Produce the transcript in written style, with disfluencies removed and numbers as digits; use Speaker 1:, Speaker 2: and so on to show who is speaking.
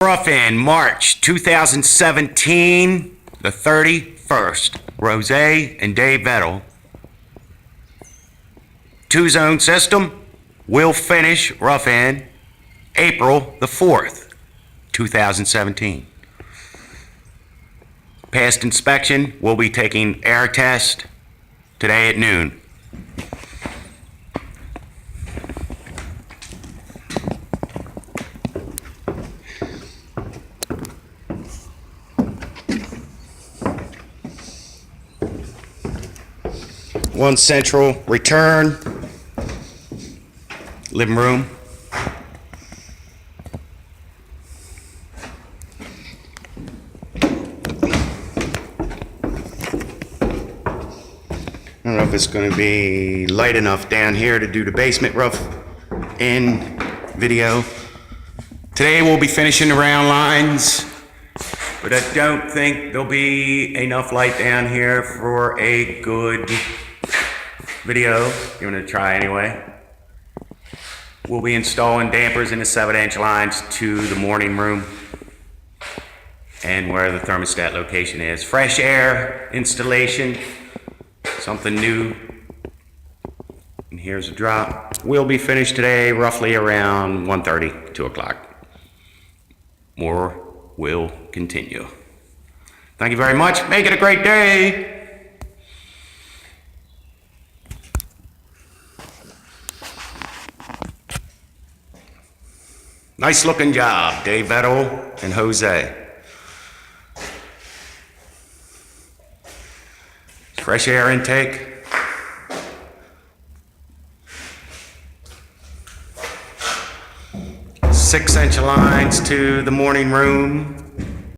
Speaker 1: Rough in March 2017, the 31st. Rose and Dave Vettel. Two-zone system will finish rough in April the 4th, 2017. Past inspection, we'll be taking air test today at noon. One central return, living room. I don't know if it's going to be light enough down here to do the basement rough in video. Today we'll be finishing the round lines, but I don't think there'll be enough light down here for a good video. Giving it a try anyway. We'll be installing dampers in the 7-inch lines to the morning room and where the thermostat location is. Fresh air installation, something new. And here's a drop. We'll be finished today roughly around 1:30, 2 o'clock. More will continue. Thank you very much. Make it a great day. Nice looking job, Dave Vettels and Jose. Fresh air intake. Six-inch lines to the morning room.